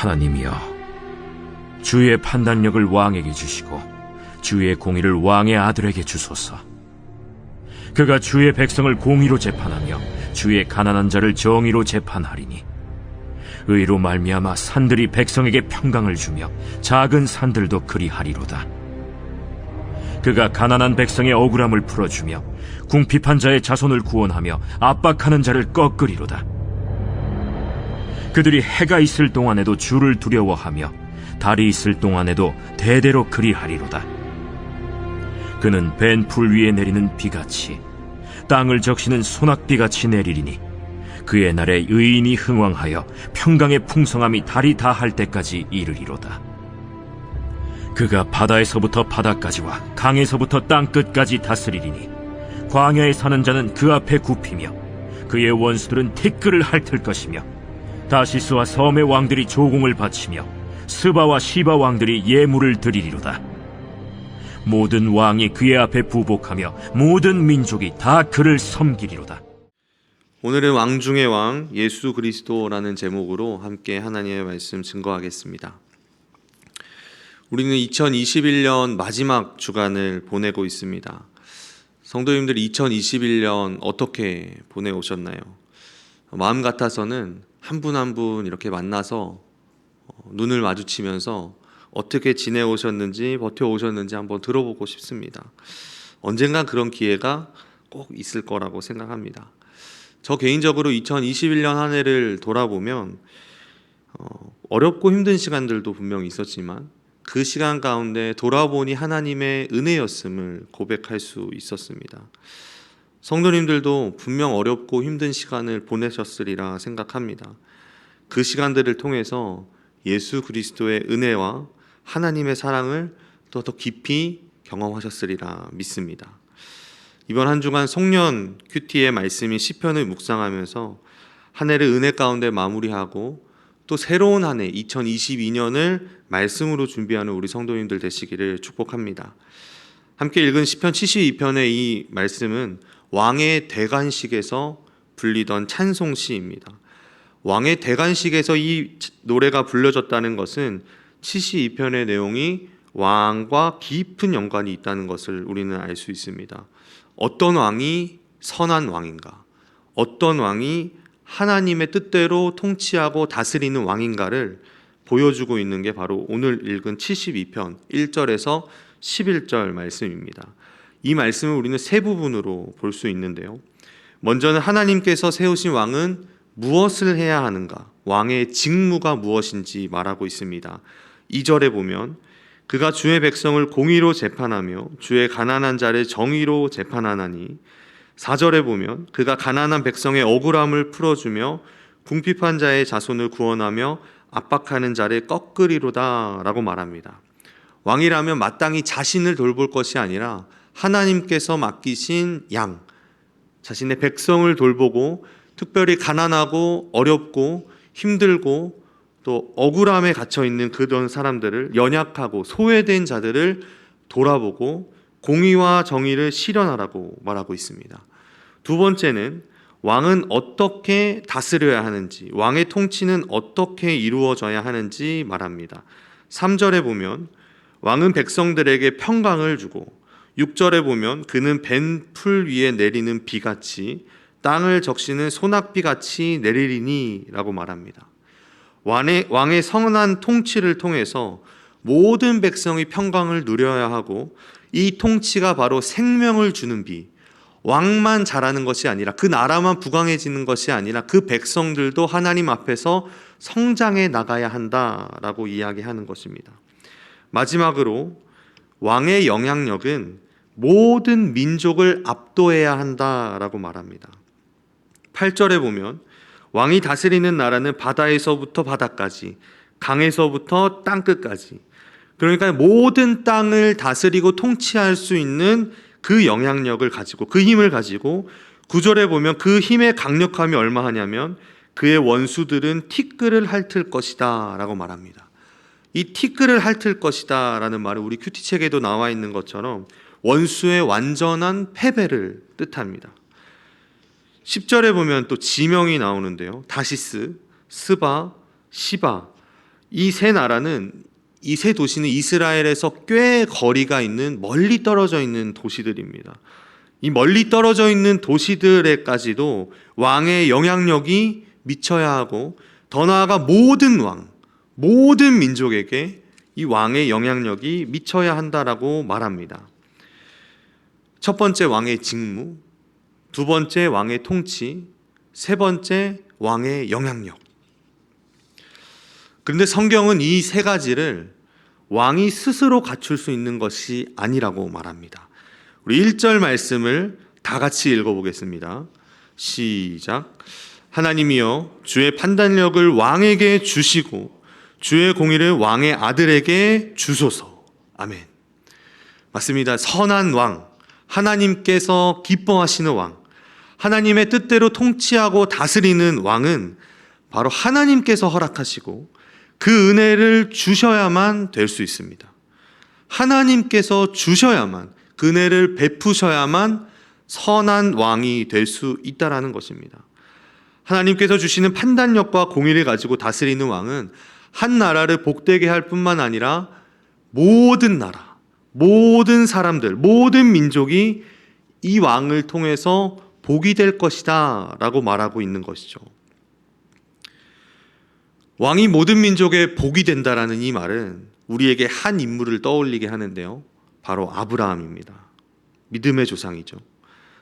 하나님이여, 주의 판단력을 왕에게 주시고 주의 공의를 왕의 아들에게 주소서. 그가 주의 백성을 공의로 재판하며 주의 가난한 자를 정의로 재판하리니 의로 말미암아 산들이 백성에게 평강을 주며 작은 산들도 그리하리로다. 그가 가난한 백성의 억울함을 풀어주며 궁핍한 자의 자손을 구원하며 압박하는 자를 꺾으리로다. 그들이 해가 있을 동안에도 주를 두려워하며 달이 있을 동안에도 대대로 그리하리로다. 그는 벤 풀 위에 내리는 비같이 땅을 적시는 소낙비같이 내리리니 그의 날에 의인이 흥왕하여 평강의 풍성함이 달이 다할 때까지 이르리로다. 그가 바다에서부터 바다까지와 강에서부터 땅끝까지 다스리리니 광야에 사는 자는 그 앞에 굽히며 그의 원수들은 티끌을 핥을 것이며 다시스와 섬의 왕들이 조공을 바치며 스바와 시바 왕들이 예물을 드리리로다. 모든 왕이 그의 앞에 부복하며 모든 민족이 다 그를 섬기리로다. 오늘은 왕 중의 왕 예수 그리스도라는 제목으로 함께 하나님의 말씀 증거하겠습니다. 우리는 2021년 마지막 주간을 보내고 있습니다. 성도님들 2021년 어떻게 보내오셨나요? 마음 같아서는 한 분 한 분 이렇게 만나서 눈을 마주치면서 어떻게 지내오셨는지 버텨오셨는지 한번 들어보고 싶습니다. 언젠가 그런 기회가 꼭 있을 거라고 생각합니다. 저 개인적으로 2021년 한 해를 돌아보면 어렵고 힘든 시간들도 분명히 있었지만 그 시간 가운데 돌아보니 하나님의 은혜였음을 고백할 수 있었습니다. 성도님들도 분명 어렵고 힘든 시간을 보내셨으리라 생각합니다. 그 시간들을 통해서 예수 그리스도의 은혜와 하나님의 사랑을 더 깊이 경험하셨으리라 믿습니다. 이번 한 주간 송년 큐티의 말씀인 시편을 묵상하면서 한 해를 은혜 가운데 마무리하고 또 새로운 한 해 2022년을 말씀으로 준비하는 우리 성도님들 되시기를 축복합니다. 함께 읽은 시편 72편의 이 말씀은 왕의 대관식에서 불리던 찬송시입니다. 왕의 대관식에서 이 노래가 불려졌다는 것은 72편의 내용이 왕과 깊은 연관이 있다는 것을 우리는 알 수 있습니다. 어떤 왕이 선한 왕인가, 어떤 왕이 하나님의 뜻대로 통치하고 다스리는 왕인가를 보여주고 있는 게 바로 오늘 읽은 72편 1절에서 11절 말씀입니다. 이 말씀을 우리는 세 부분으로 볼 수 있는데요. 먼저는 하나님께서 세우신 왕은 무엇을 해야 하는가, 왕의 직무가 무엇인지 말하고 있습니다. 2절에 보면 그가 주의 백성을 공의로 재판하며 주의 가난한 자를 정의로 재판하나니, 4절에 보면 그가 가난한 백성의 억울함을 풀어주며 궁핍한 자의 자손을 구원하며 압박하는 자를 꺾으리로다 라고 말합니다. 왕이라면 마땅히 자신을 돌볼 것이 아니라 하나님께서 맡기신 양, 자신의 백성을 돌보고 특별히 가난하고 어렵고 힘들고 또 억울함에 갇혀있는 그런 사람들을, 연약하고 소외된 자들을 돌아보고 공의와 정의를 실현하라고 말하고 있습니다. 두 번째는 왕은 어떻게 다스려야 하는지, 왕의 통치는 어떻게 이루어져야 하는지 말합니다. 3절에 보면 왕은 백성들에게 평강을 주고, 6절에 보면 그는 벤 풀 위에 내리는 비같이 땅을 적시는 소낙비같이 내리리니 라고 말합니다. 왕의 선한 통치를 통해서 모든 백성이 평강을 누려야 하고, 이 통치가 바로 생명을 주는 비, 왕만 잘하는 것이 아니라, 그 나라만 부강해지는 것이 아니라 그 백성들도 하나님 앞에서 성장해 나가야 한다라고 이야기하는 것입니다. 마지막으로 왕의 영향력은 모든 민족을 압도해야 한다라고 말합니다. 8절에 보면 왕이 다스리는 나라는 바다에서부터 바다까지, 강에서부터 땅끝까지, 그러니까 모든 땅을 다스리고 통치할 수 있는 그 영향력을 가지고, 그 힘을 가지고, 9절에 보면 그 힘의 강력함이 얼마하냐면 그의 원수들은 티끌을 핥을 것이다 라고 말합니다. 이 티끌을 핥을 것이다 라는 말은 우리 큐티책에도 나와 있는 것처럼 원수의 완전한 패배를 뜻합니다. 10절에 보면 또 지명이 나오는데요. 다시스, 스바, 시바, 이 세 나라는, 이 세 도시는 이스라엘에서 꽤 거리가 있는 멀리 떨어져 있는 도시들입니다. 이 멀리 떨어져 있는 도시들에까지도 왕의 영향력이 미쳐야 하고, 더 나아가 모든 왕, 모든 민족에게 이 왕의 영향력이 미쳐야 한다라고 말합니다. 첫 번째 왕의 직무, 두 번째 왕의 통치, 세 번째 왕의 영향력. 그런데 성경은 이 세 가지를 왕이 스스로 갖출 수 있는 것이 아니라고 말합니다. 우리 1절 말씀을 다 같이 읽어보겠습니다. 시작. 하나님이여 주의 판단력을 왕에게 주시고 주의 공의를 왕의 아들에게 주소서. 아멘. 맞습니다. 선한 왕, 하나님께서 기뻐하시는 왕, 하나님의 뜻대로 통치하고 다스리는 왕은 바로 하나님께서 허락하시고 그 은혜를 주셔야만 될 수 있습니다. 하나님께서 주셔야만, 그 은혜를 베푸셔야만 선한 왕이 될 수 있다라는 것입니다. 하나님께서 주시는 판단력과 공의를 가지고 다스리는 왕은 한 나라를 복되게 할 뿐만 아니라 모든 나라, 모든 사람들, 모든 민족이 이 왕을 통해서 복이 될 것이다 라고 말하고 있는 것이죠. 왕이 모든 민족의 복이 된다라는 이 말은 우리에게 한 인물을 떠올리게 하는데요, 바로 아브라함입니다. 믿음의 조상이죠.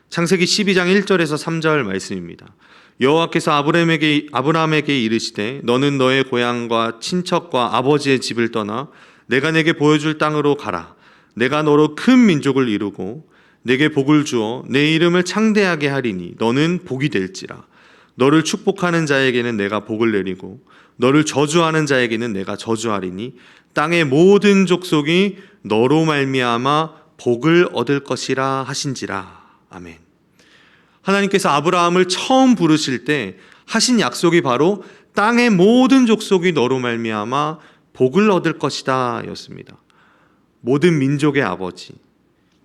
창세기 12장 1절에서 3절 말씀입니다. 여호와께서 아브라함에게 이르시되 너는 너의 고향과 친척과 아버지의 집을 떠나 내가 내게 보여줄 땅으로 가라. 내가 너로 큰 민족을 이루고 내게 복을 주어 내 이름을 창대하게 하리니 너는 복이 될지라. 너를 축복하는 자에게는 내가 복을 내리고 너를 저주하는 자에게는 내가 저주하리니 땅의 모든 족속이 너로 말미암아 복을 얻을 것이라 하신지라. 아멘. 하나님께서 아브라함을 처음 부르실 때 하신 약속이 바로 땅의 모든 족속이 너로 말미암아 복을 얻을 것이다 였습니다. 모든 민족의 아버지,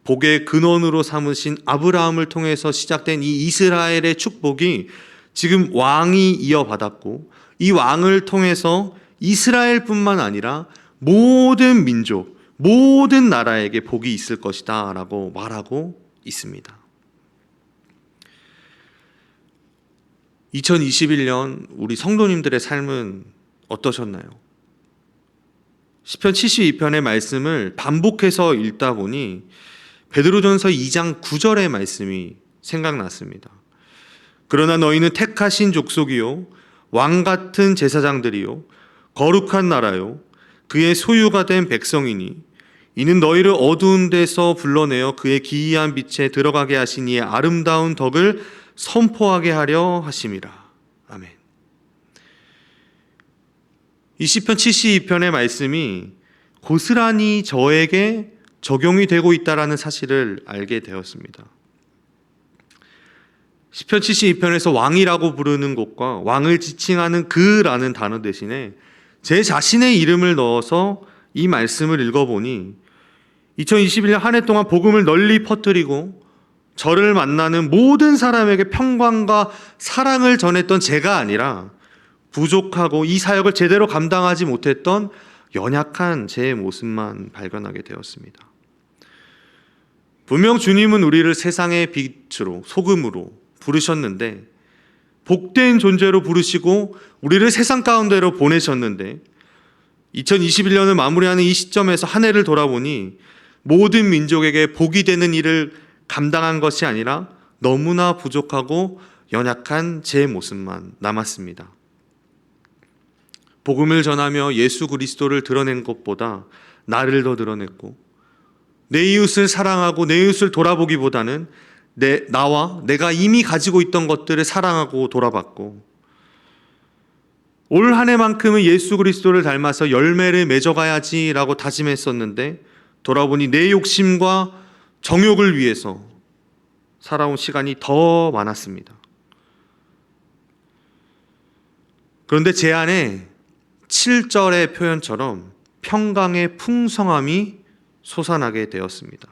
복의 근원으로 삼으신 아브라함을 통해서 시작된 이 이스라엘의 축복이 지금 왕이 이어받았고, 이 왕을 통해서 이스라엘뿐만 아니라 모든 민족, 모든 나라에게 복이 있을 것이다 라고 말하고 있습니다. 2021년 우리 성도님들의 삶은 어떠셨나요? 시편 72편의 말씀을 반복해서 읽다 보니 베드로전서 2장 9절의 말씀이 생각났습니다. 그러나 너희는 택하신 족속이요 왕 같은 제사장들이요 거룩한 나라요 그의 소유가 된 백성이니 이는 너희를 어두운 데서 불러내어 그의 기이한 빛에 들어가게 하신 이의 아름다운 덕을 선포하게 하려 하심이라. 아멘. 이 시편 72편의 말씀이 고스란히 저에게 적용이 되고 있다는 사실을 알게 되었습니다. 시편 72편에서 왕이라고 부르는 곳과 왕을 지칭하는 그라는 단어 대신에 제 자신의 이름을 넣어서 이 말씀을 읽어보니 2021년 한 해 동안 복음을 널리 퍼뜨리고 저를 만나는 모든 사람에게 평강과 사랑을 전했던 제가 아니라 부족하고 이 사역을 제대로 감당하지 못했던 연약한 제 모습만 발견하게 되었습니다. 분명 주님은 우리를 세상의 빛으로, 소금으로 부르셨는데, 복된 존재로 부르시고 우리를 세상 가운데로 보내셨는데, 2021년을 마무리하는 이 시점에서 한 해를 돌아보니 모든 민족에게 복이 되는 일을 감당한 것이 아니라 너무나 부족하고 연약한 제 모습만 남았습니다. 복음을 전하며 예수 그리스도를 드러낸 것보다 나를 더 드러냈고, 내 이웃을 사랑하고 내 이웃을 돌아보기보다는 나와 내가 이미 가지고 있던 것들을 사랑하고 돌아봤고, 올 한 해만큼은 예수 그리스도를 닮아서 열매를 맺어가야지라고 다짐했었는데 돌아보니 내 욕심과 정욕을 위해서 살아온 시간이 더 많았습니다. 그런데 제 안에 7절의 표현처럼 평강의 풍성함이 솟아나게 되었습니다.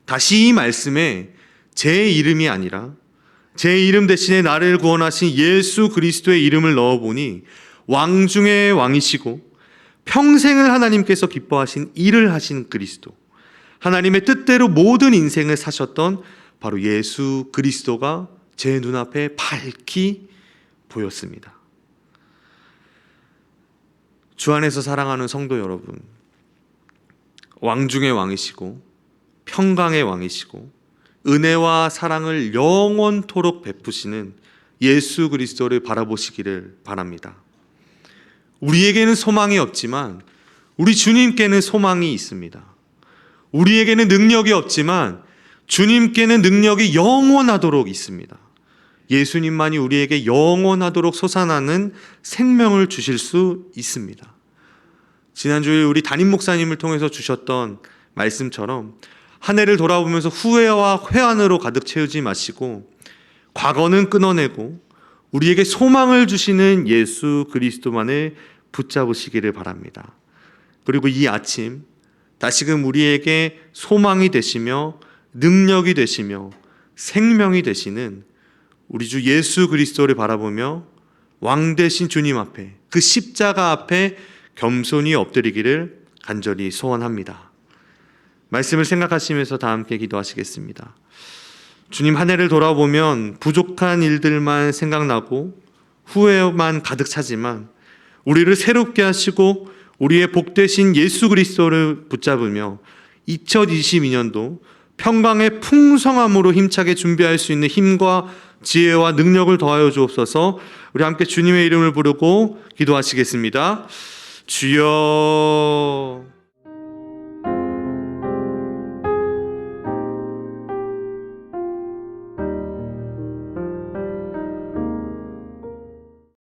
다시 이 말씀에 제 이름이 아니라 제 이름 대신에 나를 구원하신 예수 그리스도의 이름을 넣어보니 왕 중의 왕이시고 평생을 하나님께서 기뻐하신 일을 하신 그리스도, 하나님의 뜻대로 모든 인생을 사셨던 바로 예수 그리스도가 제 눈앞에 밝히 보였습니다. 주 안에서 사랑하는 성도 여러분, 왕 중의 왕이시고 평강의 왕이시고 은혜와 사랑을 영원토록 베푸시는 예수 그리스도를 바라보시기를 바랍니다. 우리에게는 소망이 없지만 우리 주님께는 소망이 있습니다. 우리에게는 능력이 없지만 주님께는 능력이 영원하도록 있습니다. 예수님만이 우리에게 영원하도록 솟아나는 생명을 주실 수 있습니다. 지난주에 우리 담임 목사님을 통해서 주셨던 말씀처럼 한 해를 돌아보면서 후회와 회한으로 가득 채우지 마시고 과거는 끊어내고 우리에게 소망을 주시는 예수 그리스도만을 붙잡으시기를 바랍니다. 그리고 이 아침 다시금 우리에게 소망이 되시며 능력이 되시며 생명이 되시는 우리 주 예수 그리스도를 바라보며 왕 되신 주님 앞에, 그 십자가 앞에 겸손히 엎드리기를 간절히 소원합니다. 말씀을 생각하시면서 다 함께 기도하시겠습니다. 주님, 한 해를 돌아보면 부족한 일들만 생각나고 후회만 가득 차지만 우리를 새롭게 하시고 우리의 복되신 예수 그리스도를 붙잡으며 2022년도 평강의 풍성함으로 힘차게 준비할 수 있는 힘과 지혜와 능력을 더하여 주옵소서. 우리 함께 주님의 이름을 부르고 기도하시겠습니다. 주여.